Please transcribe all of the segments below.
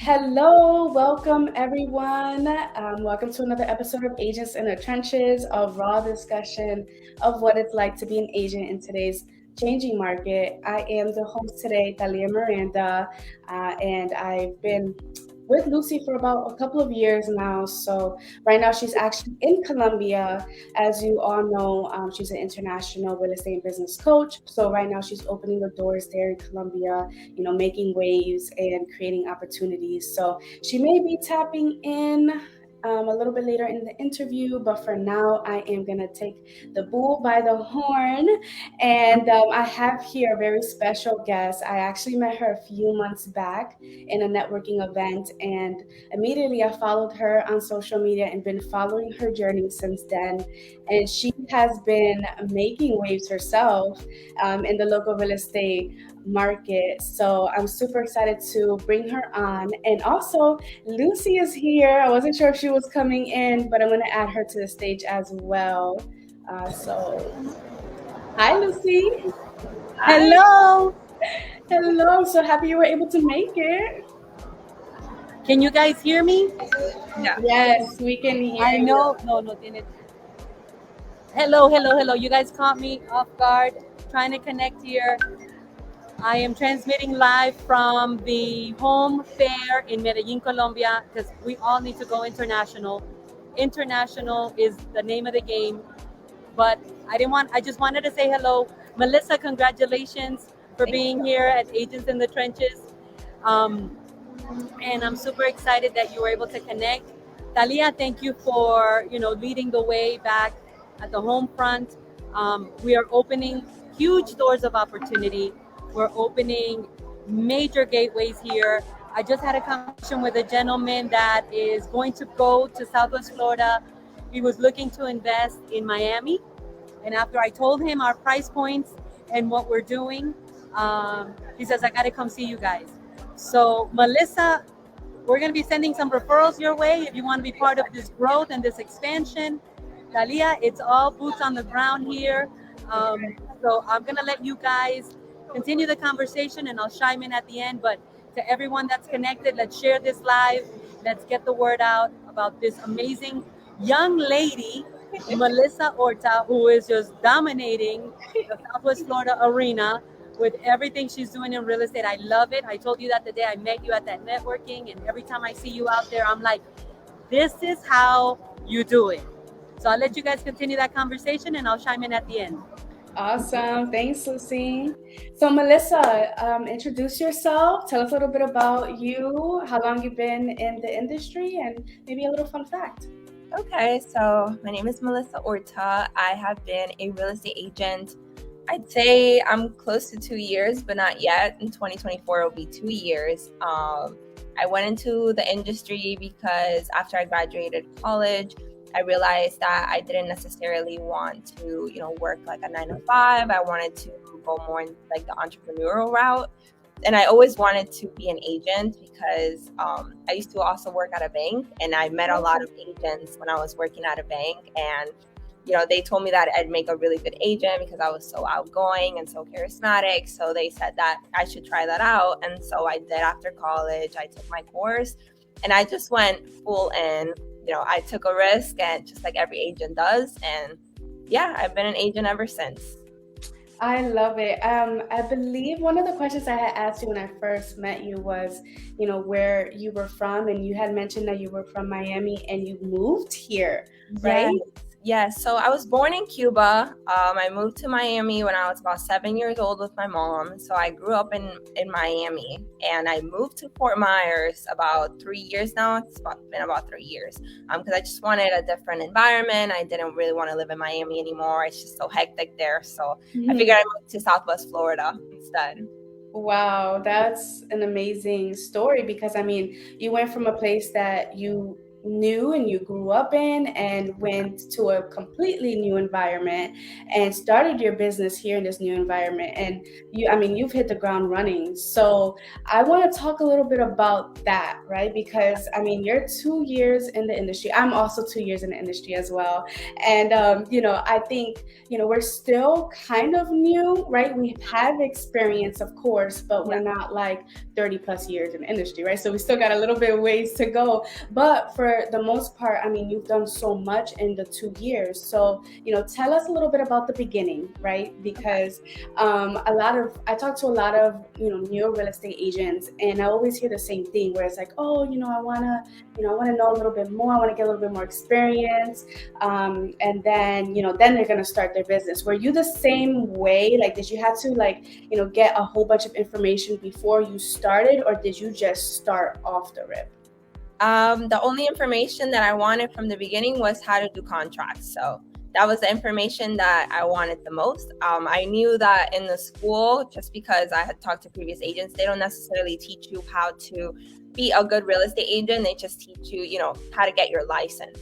Hello, welcome everyone. Welcome to another episode of Agents in the Trenches, a raw discussion of what it's like to be an agent in today's changing market. I am the host today, Talia Miranda, and I've been with Lucy for about a couple of years now. So right now she's actually in Colombia. As you all know, she's an international real estate and business coach. So right now she's opening the doors there in Colombia, making waves and creating opportunities. So she may be tapping in a little bit later in the interview, but for now, I am going to take the bull by the horn. And I have here a very special guest. I actually met her a few months back in a networking event, and immediately I followed her on social media and been following her journey since then. And she has been making waves herself in the local real estate market. So I'm super excited to bring her on. And also, Lucy is here. I wasn't sure if she was coming in, but I'm going to add her to the stage as well. Hi, Lucy. Hi. Hello. Hello. So happy you were able to make it. Can you guys hear me? Yeah. Yes, we can hear I you. know. No, tiene. Hello. You guys caught me off guard trying to connect here. I am transmitting live from the home fair in Medellin, Colombia, because we all need to go international. International is the name of the game. But I just wanted to say hello. Melissa, congratulations for being here at Agents in the Trenches. And I'm super excited that you were able to connect. Talia, thank you for leading the way back at the home front. We are opening huge doors of opportunity. We're opening major gateways here. I just had a conversation with a gentleman that is going to go to Southwest Florida. He was looking to invest in Miami. And after I told him our price points and what we're doing, he says, I got to come see you guys. So, Melissa, we're going to be sending some referrals your way if you want to be part of this growth and this expansion. Talia, it's all boots on the ground here. So I'm going to let you guys continue the conversation and I'll chime in at the end. But to everyone that's connected, let's share this live. Let's get the word out about this amazing young lady, Melissa Orta, who is just dominating the Southwest Florida arena with everything she's doing in real estate. I love it. I told you that the day I met you at that networking, and every time I see you out there, I'm like, this is how you do it. So I'll let you guys continue that conversation and I'll chime in at the end. Awesome. Thanks, Lucy. So, Melissa, introduce yourself. Tell us a little bit about you, how long you've been in the industry, and maybe a little fun fact. Okay, so my name is Melissa Orta. I have been a real estate agent. I'd say I'm close to 2 years, but not yet. In 2024, it'll be 2 years. I went into the industry because after I graduated college, I realized that I didn't necessarily want to, work like a 9 to 5. I wanted to go more in like the entrepreneurial route. And I always wanted to be an agent because I used to also work at a bank, and I met a lot of agents when I was working at a bank. And, they told me that I'd make a really good agent because I was so outgoing and so charismatic. So they said that I should try that out. And so I did after college. I took my course and I just went full in. I took a risk, and just like every agent does. And yeah, I've been an agent ever since. I love it. I believe one of the questions I had asked you when I first met you was, where you were from, and you had mentioned that you were from Miami and you moved here, right? Yes. So I was born in Cuba. I moved to Miami when I was about 7 years old with my mom. So I grew up in Miami, and I moved to Fort Myers about 3 years now. Been about 3 years because I just wanted a different environment. I didn't really want to live in Miami anymore. It's just so hectic there. So I figured I moved to Southwest Florida instead. Wow, that's an amazing story because you went from a place that you knew and you grew up in and went to a completely new environment and started your business here in this new environment. And you've hit the ground running. So I want to talk a little bit about that, right? Because you're 2 years in the industry. I'm also 2 years in the industry as well. And, I think, we're still kind of new, right? We have experience, of course, but we're not like 30 plus years in the industry, right? So we still got a little bit of ways to go. But for the most part, you've done so much in the 2 years. So, tell us a little bit about the beginning, right? Because I talk to a lot of, new real estate agents, and I always hear the same thing where it's like, oh, I want to know a little bit more. I want to get a little bit more experience. And then they're going to start their business. Were you the same way? Like, did you have to get a whole bunch of information before you started, or did you just start off the rip? The only information that I wanted from the beginning was how to do contracts. So that was the information that I wanted the most. I knew that in the school, just because I had talked to previous agents, they don't necessarily teach you how to be a good real estate agent. They just teach you, how to get your license.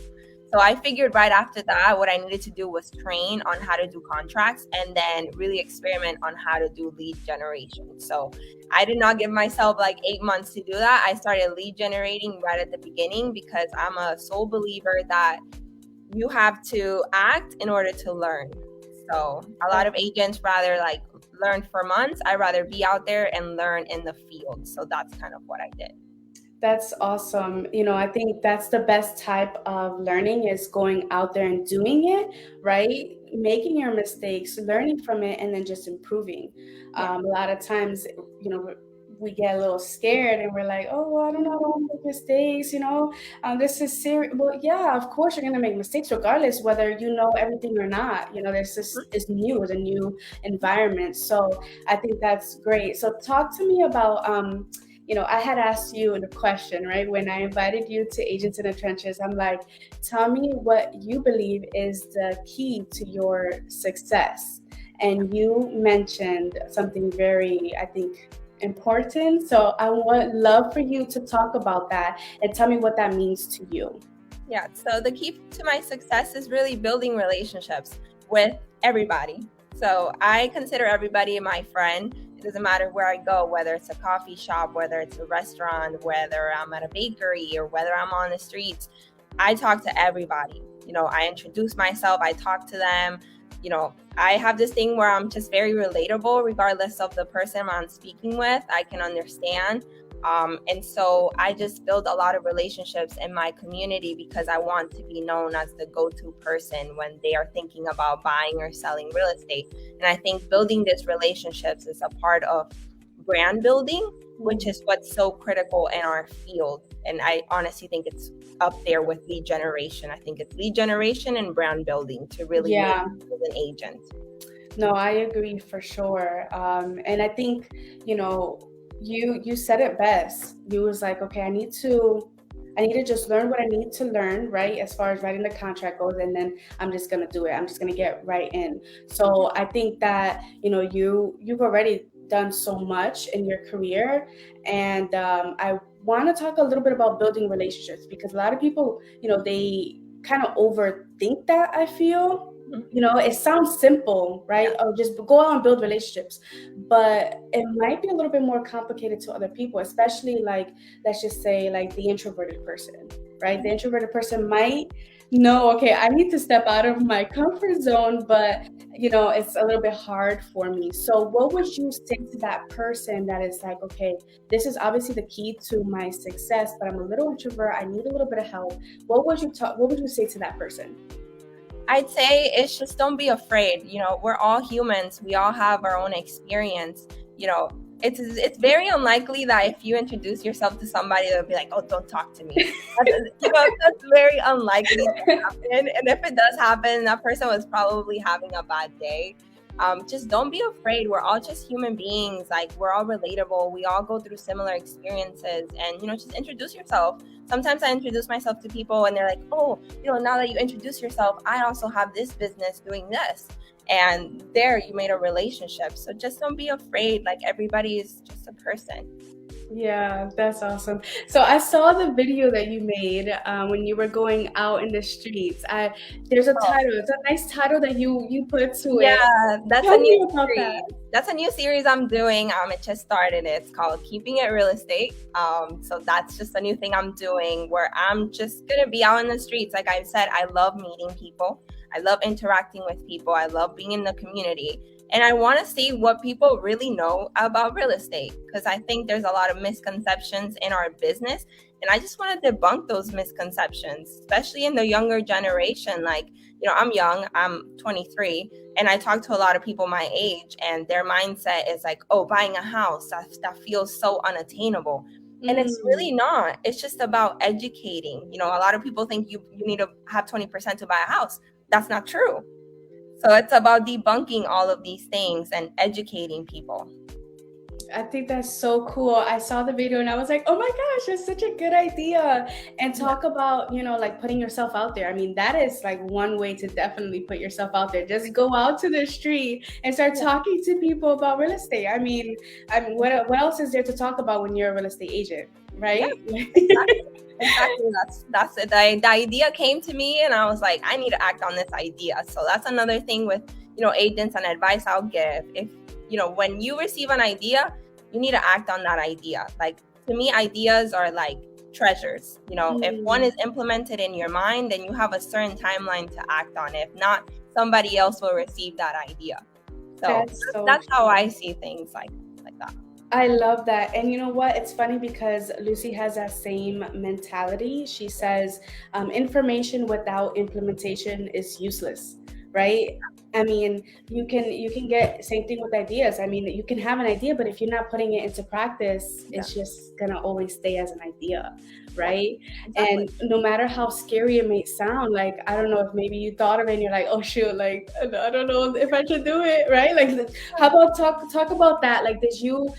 So I figured right after that, what I needed to do was train on how to do contracts and then really experiment on how to do lead generation. So I did not give myself like 8 months to do that. I started lead generating right at the beginning because I'm a sole believer that you have to act in order to learn. So a lot of agents rather like learn for months. I'd rather be out there and learn in the field. So that's kind of what I did. That's awesome. I think that's the best type of learning is going out there and doing it, right? Making your mistakes, learning from it, and then just improving. A lot of times, we get a little scared and we're like, oh, well, I don't know, I don't want to make mistakes, this is serious. Well, yeah, of course you're going to make mistakes regardless whether you know everything or not. This is new, it's a new environment. So I think that's great. So talk to me about, I had asked you the question, right? When I invited you to Agents in the Trenches, I'm like, tell me what you believe is the key to your success. And you mentioned something very, I think, important. So I would love for you to talk about that and tell me what that means to you. Yeah, so the key to my success is really building relationships with everybody. So I consider everybody my friend. It doesn't matter where I go, whether it's a coffee shop, whether it's a restaurant, whether I'm at a bakery, or whether I'm on the streets. I talk to everybody. I introduce myself, I talk to them. I have this thing where I'm just very relatable, regardless of the person I'm speaking with. I can understand. And so I just build a lot of relationships in my community because I want to be known as the go-to person when they are thinking about buying or selling real estate. And I think building these relationships is a part of brand building, which is what's so critical in our field. And I honestly think it's up there with lead generation. I think it's lead generation and brand building to really make an agent. No, I agree for sure. And I think, you said it best. You was like, okay, I need to just learn what I need to learn, right? As far as writing the contract goes, and then I'm just gonna do it. I'm just gonna get right in. So I think that you've already done so much in your career, and I want to talk a little bit about building relationships because a lot of people, they kind of overthink that. I feel. It sounds simple, right? Oh, just go out and build relationships. But it might be a little bit more complicated to other people, especially like, let's just say like the introverted person, right? The introverted person might know, okay, I need to step out of my comfort zone, but it's a little bit hard for me. So what would you say to that person that is like, okay, this is obviously the key to my success, but I'm a little introvert, I need a little bit of help. What would you say to that person? I'd say it's just don't be afraid. We're all humans. We all have our own experience. It's very unlikely that if you introduce yourself to somebody, they'll be like, oh, don't talk to me. That's very unlikely to happen. And if it does happen, that person was probably having a bad day. Just don't be afraid. We're all just human beings. Like, we're all relatable. We all go through similar experiences, and just introduce yourself. Sometimes I introduce myself to people and they're like, oh, now that you introduce yourself, I also have this business doing this. And there you made a relationship. So just don't be afraid. Like, everybody is just a person. Yeah, that's awesome. So I saw the video that you made when you were going out in the streets. There's a Oh, title. It's a nice title that you put to it. yeah, that's a Tell new me about that. series. That's a new series I'm doing. It just started. It's called Keeping It Real Estate. So that's just a new thing I'm doing where I'm just gonna be out in the streets. Like I said, I love meeting people. I love interacting with people. I love being in the community. And I want to see what people really know about real estate because I think there's a lot of misconceptions in our business. And I just want to debunk those misconceptions, especially in the younger generation. Like, I'm young, I'm 23, and I talk to a lot of people my age, and their mindset is like, oh, buying a house, that feels so unattainable. And it's really Mm. not. It's just about educating. A lot of people think you need to have 20% to buy a house. That's not true. So it's about debunking all of these things and educating people. I think that's so cool. I saw the video and I was like, oh my gosh, it's such a good idea. And talk about, like putting yourself out there. I mean, that is like one way to definitely put yourself out there. Just go out to the street and start talking to people about real estate. I mean, what else is there to talk about when you're a real estate agent, Yeah, right? exactly. That's it. The idea came to me, and I was like, I need to act on this idea. So that's another thing with agents and advice I'll give. If when you receive an idea, you need to act on that idea. Like, to me, ideas are like treasures. If one is implemented in your mind, then you have a certain timeline to act on it. If not, somebody else will receive that idea. So that's how I see things like that. I love that. And you know what? It's funny because Lucy has that same mentality. She says information without implementation is useless, right? I mean, you can get same thing with ideas. I mean, you can have an idea, but if you're not putting it into practice, it's just gonna always stay as an idea, right? Exactly. And no matter how scary it may sound, like I don't know if maybe you thought of it and you're like, oh shoot, like I don't know if I should do it, right? Like, how about talk about that? Like, did you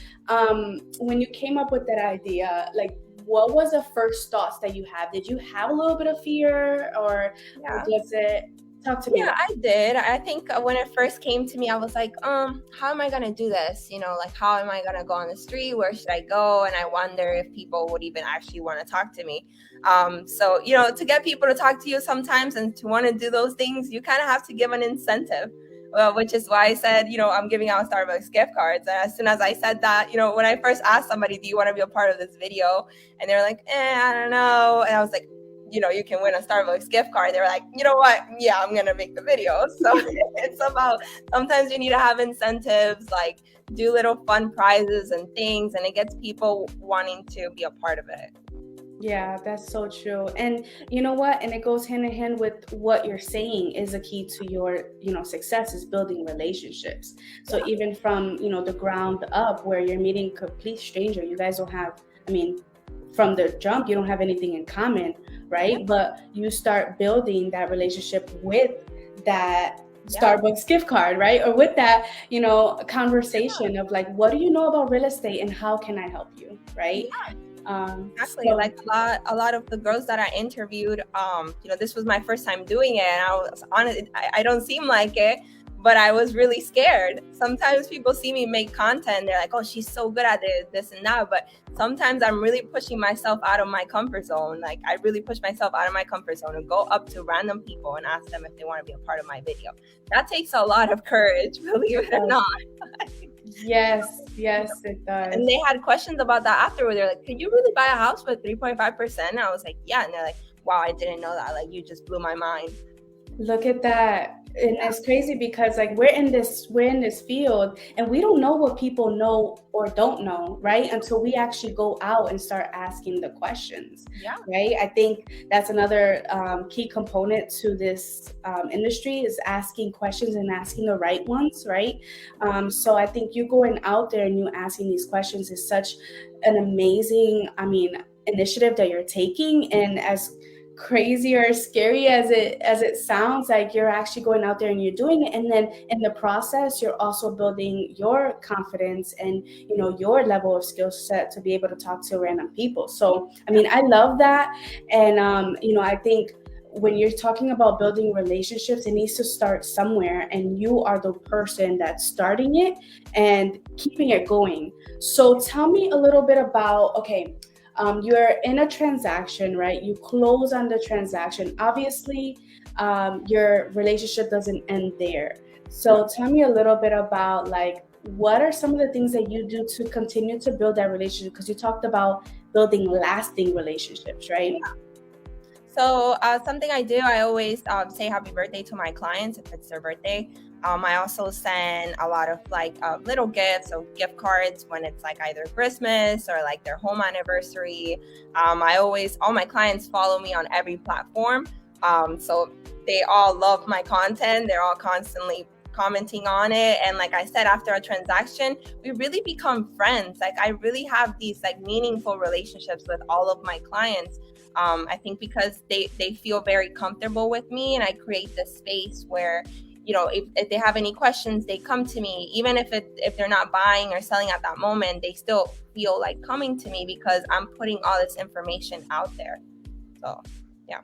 when you came up with that idea, like what was the first thoughts that you had? Did you have a little bit of fear or was it talk to me? Yeah, I did. I think when it first came to me, I was like, how am I gonna do this? Like, how am I gonna go on the street? Where should I go? And I wonder if people would even actually want to talk to me. So to get people to talk to you sometimes and to want to do those things, you kind of have to give an incentive. Which is why I said, I'm giving out Starbucks gift cards. And as soon as I said that, when I first asked somebody, do you want to be a part of this video? And they're like, I don't know. And I was like, you can win a Starbucks gift card. They were like, you know what? Yeah, I'm going to make the video. So it's about, sometimes you need to have incentives, like do little fun prizes and things. And it gets people wanting to be a part of it. Yeah, that's so true. And you know what? And it goes hand in hand with what you're saying is a key to your, success is building relationships. So even from, the ground up where you're meeting a complete stranger, you guys don't have, from the jump, you don't have anything in common, right? But you start building that relationship with that Starbucks gift card, right? Or with that, conversation of like, what do you know about real estate and how can I help you, right? Exactly. Like a lot of the girls that I interviewed, this was my first time doing it, and I was honest, I don't seem like it, but I was really scared. Sometimes people see me make content, they're like, oh, she's so good at it, this and that, but sometimes I'm really pushing myself out of my comfort zone. Like, I really push myself out of my comfort zone and go up to random people and ask them if they want to be a part of my video. That takes a lot of courage, believe it or not. Yes, it does. And they had questions about that afterward. They're like, could you really buy a house with 3.5%? And I was like, yeah. And they're like, wow, I didn't know that. Like, you just blew my mind. Look at that. And it's crazy because like we're in this field and we don't know what people know or don't know, right? Until we actually go out and start asking the questions. Right. I think that's another key component to this industry is asking questions and asking the right ones, right? So I think you going out there and you asking these questions is such an amazing, initiative that you're taking. And as crazy or scary as it sounds, like you're actually going out there and you're doing it, and then in the process you're also building your confidence and your level of skill set to be able to talk to random people. So I love that. And I think when you're talking about building relationships, it needs to start somewhere, and you are the person that's starting it and keeping it going. So tell me a little bit about, okay, you're in a transaction, right? You close on the transaction. Obviously, your relationship doesn't end there. So tell me a little bit about, like, what are some of the things that you do to continue to build that relationship? Because you talked about building lasting relationships, right? So something I do, I always say happy birthday to my clients if it's their birthday. I also send a lot of like little gifts, so gift cards when it's like either Christmas or like their home anniversary. All my clients follow me on every platform. So they all love my content. They're all constantly commenting on it. And like I said, after a transaction, we really become friends. Like I really have these like meaningful relationships with all of my clients. I think because they feel very comfortable with me, and I create this space where, if they have any questions, they come to me. Even if they're not buying or selling at that moment, they still feel like coming to me because I'm putting all this information out there. So, yeah.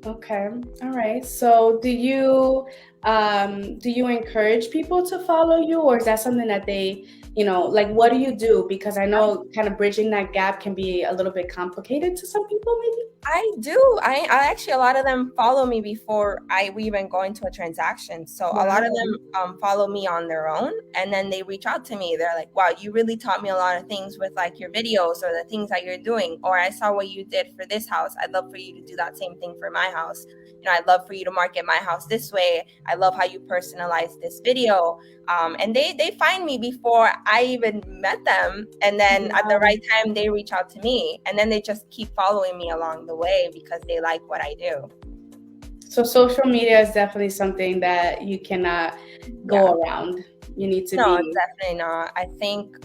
Okay. All right. So do you encourage people to follow you, or is that something that they, like, what do you do? Because I know kind of bridging that gap can be a little bit complicated to some people, maybe. I do. I actually, a lot of them follow me before we even go into a transaction. So a lot of them follow me on their own, and then they reach out to me. They're like, wow, you really taught me a lot of things with like your videos or the things that you're doing. Or I saw what you did for this house. I'd love for you to do that same thing for my house. I'd love for you to market my house this way. I love how you personalize this video. And they find me before I even met them. And then at the right time, they reach out to me, and then they just keep following me along the way because they like what I do. So social media is definitely something that you cannot go around. You need to No, definitely not. I think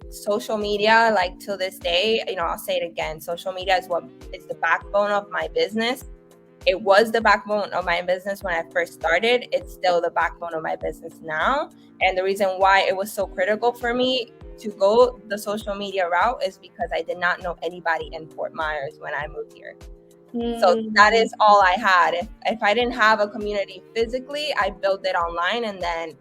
social media, like till this day, I'll say it again. Social media is the backbone of my business. It was the backbone of my business when I first started. It's still the backbone of my business now. And the reason why it was so critical for me to go the social media route is because I did not know anybody in Fort Myers when I moved here. So that is all I had. If I didn't have a community physically, I built it online and then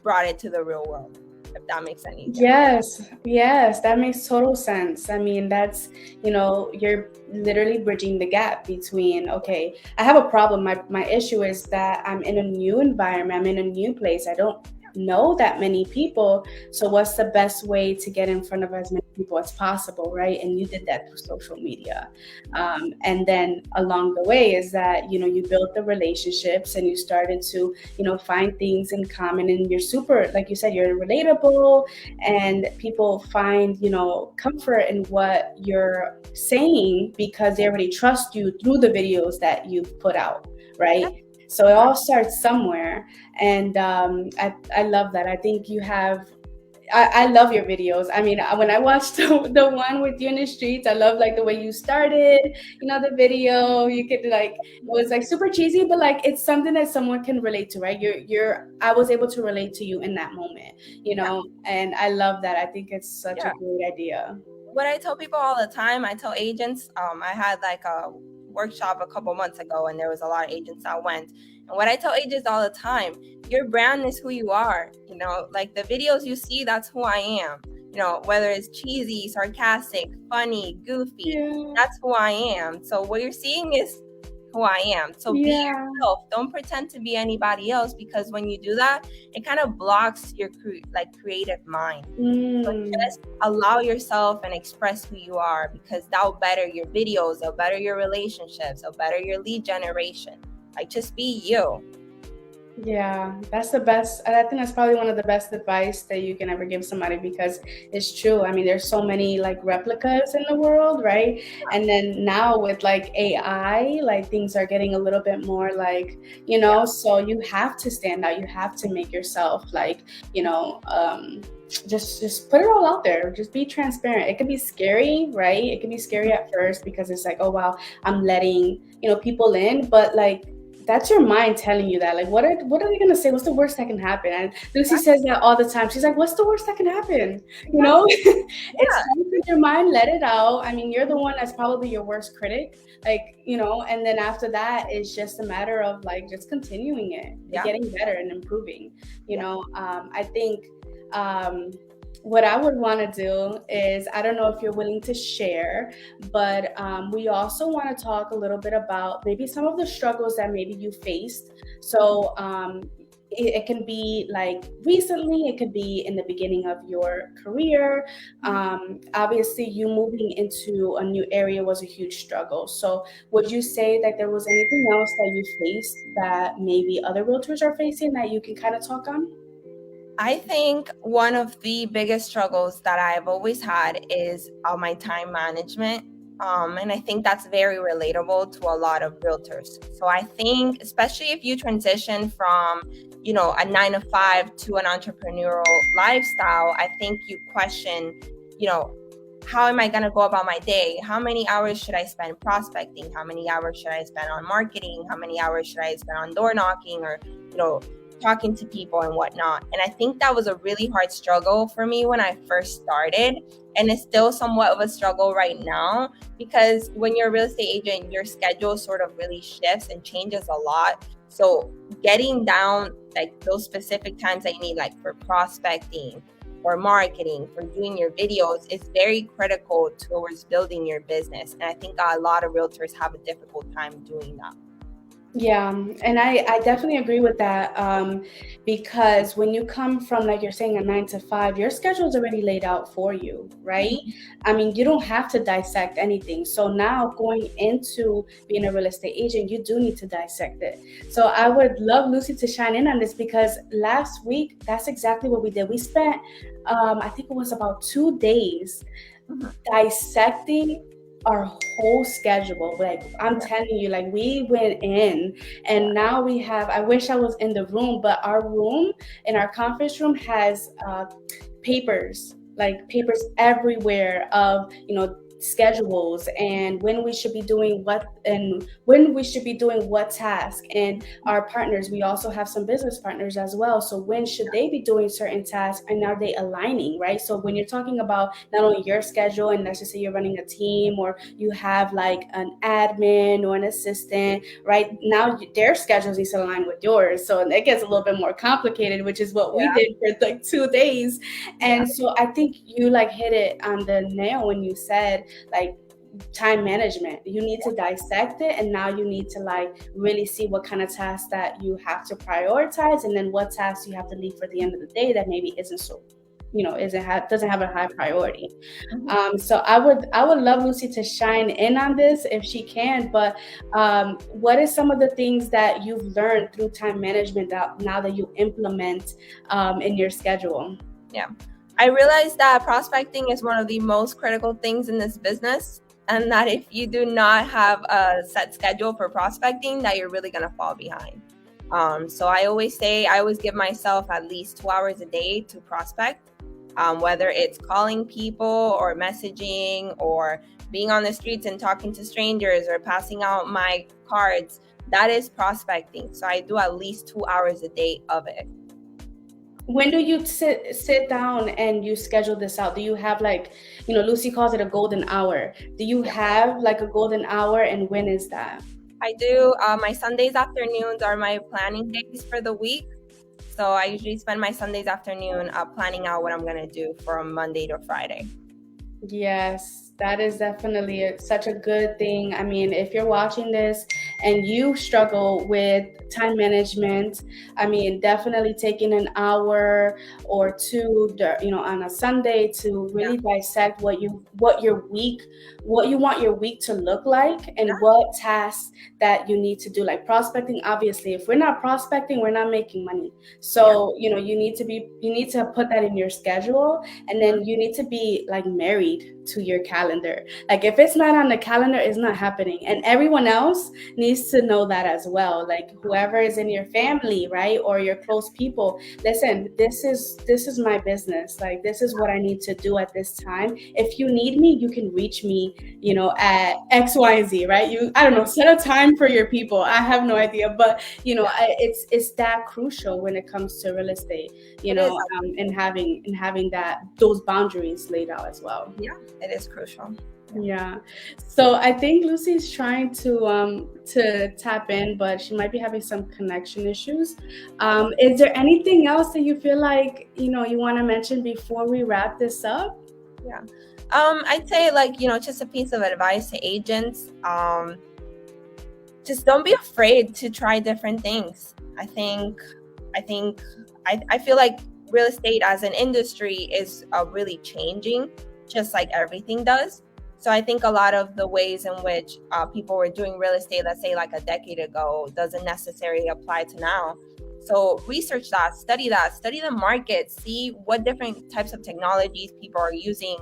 brought it to the real world, if that makes any sense. Yes, that makes total sense. I mean, that's, you're literally bridging the gap between, okay, I have a problem. My issue is that I'm in a new environment. I'm in a new place. I don't know that many people. So what's the best way to get in front of as many people as possible, right? And you did that through social media. And then along the way is that, you built the relationships and you started to, find things in common, and you're super, like you said, you're relatable, and people find, comfort in what you're saying because they already trust you through the videos that you've put out, right? So it all starts somewhere. And I love that. I think you have, I love your videos. I mean, when I watched the one with you in the streets, I love like the way you started, the video. You could like, it was like super cheesy, but like it's something that someone can relate to, right? I was able to relate to you in that moment, and I love that. I think it's such a great idea. What I tell people all the time, I tell agents, I had like a workshop a couple months ago, and there was a lot of agents that went. And what I tell agents all the time, your brand is who you are. Like the videos you see, that's who I am. Whether it's cheesy, sarcastic, funny, goofy, that's who I am. So what you're seeing is who I am. So be yourself. Don't pretend to be anybody else, because when you do that, it kind of blocks your creative mind. So just allow yourself and express who you are, because that'll better your videos, it'll better your relationships, it'll better your lead generation. Like, just be you. Yeah, that's the best. I think that's probably one of the best advice that you can ever give somebody, because it's true. I mean, there's so many like replicas in the world, right? And then now with like AI, like things are getting a little bit more like, so you have to stand out. You have to make yourself like, just put it all out there. Just be transparent. It can be scary, right? It can be scary at first because it's like, oh wow, I'm letting, people in, but like, that's your mind telling you that. Like, what are they gonna say? What's the worst that can happen? And Lucy Exactly. says that all the time. She's like, what's the worst that can happen? You Exactly. know, it's Yeah. time for your mind, let it out. I mean, you're the one that's probably your worst critic. Like, and then after that, it's just a matter of like just continuing it, Yeah. getting better and improving. Yeah. I think um, what I would want to do is, I don't know if you're willing to share, but we also want to talk a little bit about maybe some of the struggles that maybe you faced. So it can be like recently, it could be in the beginning of your career. Obviously, you moving into a new area was a huge struggle. So would you say that there was anything else that you faced that maybe other realtors are facing that you can kind of talk on? I think one of the biggest struggles that I've always had is my time management. And I think that's very relatable to a lot of realtors. So I think, especially if you transition from, a 9 to 5 to an entrepreneurial lifestyle, I think you question, you know, how am I going to go about my day? How many hours should I spend prospecting? How many hours should I spend on marketing? How many hours should I spend on door knocking or, talking to people and whatnot? And I think that was a really hard struggle for me when I first started. And it's still somewhat of a struggle right now, because when you're a real estate agent, your schedule sort of really shifts and changes a lot. So getting down like those specific times that you need, like for prospecting, for marketing, for doing your videos, is very critical towards building your business. And I think a lot of realtors have a difficult time doing that. Yeah, and I definitely agree with that, because when you come from, like you're saying, a 9 to 5, your schedule is already laid out for you, right? I mean, you don't have to dissect anything. So now going into being a real estate agent, you do need to dissect it. So I would love Lucy to shine in on this, because last week, that's exactly what we did. We spent, I think it was about 2 days dissecting our whole schedule. Like, I'm telling you, like, we went in, and now we have, I wish I was in the room, but our room in our conference room has papers, like papers everywhere of, schedules, and when we should be doing what, and when we should be doing what task. And our partners, we also have some business partners as well, so when should they be doing certain tasks, and are they aligning, right? So when you're talking about not only your schedule, and let's just say you're running a team, or you have like an admin or an assistant, right now their schedules need to align with yours, so it gets a little bit more complicated, which is what we Yeah. did for like 2 days. Yeah. And so I think you like hit it on the nail when you said, like, time management. You need to dissect it, and now you need to like really see what kind of tasks that you have to prioritize, and then what tasks you have to leave for the end of the day that maybe isn't so, doesn't have a high priority. So I would love Lucy to shine in on this if she can. But what is some of the things that you've learned through time management that now that you implement in your schedule? Yeah. I realized that prospecting is one of the most critical things in this business, and that if you do not have a set schedule for prospecting, that you're really going to fall behind. So I always give myself at least 2 hours a day to prospect, whether it's calling people or messaging or being on the streets and talking to strangers or passing out my cards. That is prospecting. So I do at least 2 hours a day of it. When do you sit down and you schedule this out? Do you have, like, Lucy calls it a golden hour. Do you have like a golden hour, and when is that? I do. My Sundays afternoons are my planning days for the week. So I usually spend my Sundays afternoon planning out what I'm going to do from Monday to Friday. Yes, that is definitely such a good thing. I mean, if you're watching this and you struggle with time management, I mean, definitely taking an hour or two, on a Sunday to really dissect what you want your week to look like, and what tasks that you need to do. Like prospecting, obviously, if we're not prospecting, we're not making money. So, you need to put that in your schedule, and then you need to be like married to your calendar. Like if it's not on the calendar, it's not happening. And everyone else needs to know that as well. Like whoever is in your family, right, or your close people, listen, this is my business. Like this is what I need to do at this time. If you need me, you can reach me, at X, Y, and Z, right? I don't know, set a time for your people. I have no idea, but it's that crucial when it comes to real estate, and having those boundaries laid out as well. Yeah, it is crucial. Yeah. So I think Lucy's trying to tap in, but she might be having some connection issues. Is there anything else that you feel like you want to mention before we wrap this up? Yeah. I'd say just a piece of advice to agents. Just don't be afraid to try different things. I feel like real estate as an industry is really changing, just like everything does. So I think a lot of the ways in which people were doing real estate, let's say like a decade ago, doesn't necessarily apply to now. So research that, study the market, see what different types of technologies people are using.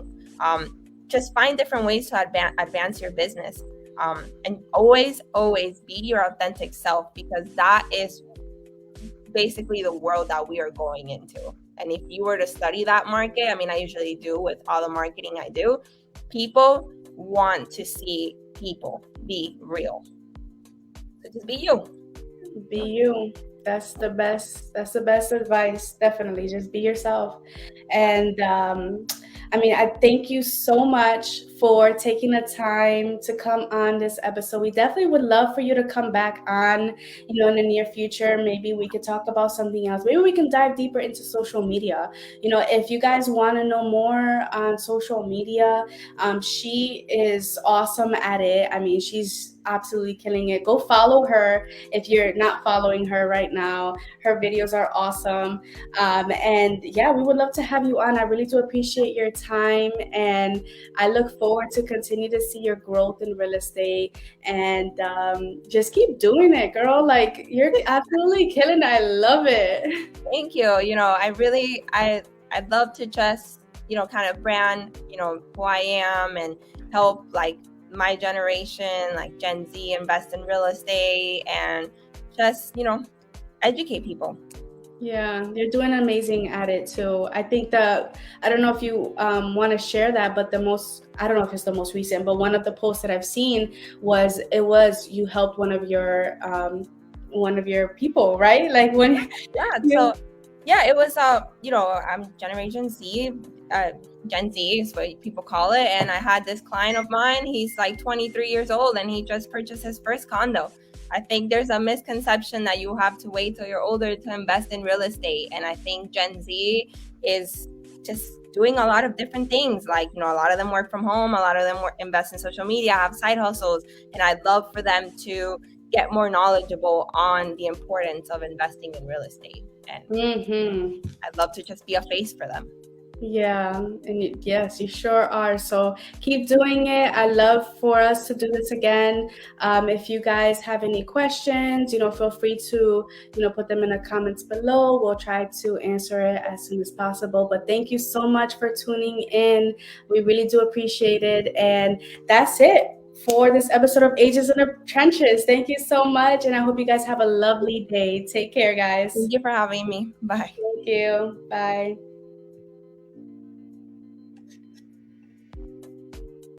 Just find different ways to advance your business. And always be your authentic self, because that is basically the world that we are going into. And if you were to study that market, I usually do with all the marketing I do, people want to see people be real. So just be you. Be you. That's the best advice. Definitely just be yourself. And I thank you so much for taking the time to come on this episode. We definitely would love for you to come back on, in the near future. Maybe we could talk about something else. Maybe we can dive deeper into social media. If you guys want to know more on social media, she is awesome at it. She's absolutely killing it. Go follow her if you're not following her right now. Her videos are awesome. And yeah, we would love to have you on. I really do appreciate your time, and I look forward to continue to see your growth in real estate. And just keep doing it, girl. Like you're absolutely killing it. I love it. Thank you. I'd love to just kind of brand who I am and help like my generation, like Gen Z, invest in real estate and just educate people. Yeah, you're doing amazing at it too. I think that, I don't know if you want to share that, but I don't know if it's the most recent, but one of the posts that I've seen was you helped one of your people, right? Like when it was I'm Generation Z, Gen Z is what people call it, and I had this client of mine. He's like 23 years old and he just purchased his first condo. I think there's a misconception that you have to wait till you're older to invest in real estate, and I think Gen Z is just doing a lot of different things. Like a lot of them work from home, a lot of them invest in social media, have side hustles, and I'd love for them to get more knowledgeable on the importance of investing in real estate. And I'd love to just be a face for them. Yeah, and yes, you sure are. So keep doing it. I love for us to do this again. If you guys have any questions, feel free to, put them in the comments below. We'll try to answer it as soon as possible. But thank you so much for tuning in. We really do appreciate it. And that's it for this episode of Agents in the Trenches. Thank you so much. And I hope you guys have a lovely day. Take care, guys. Thank you for having me. Bye. Thank you. Bye.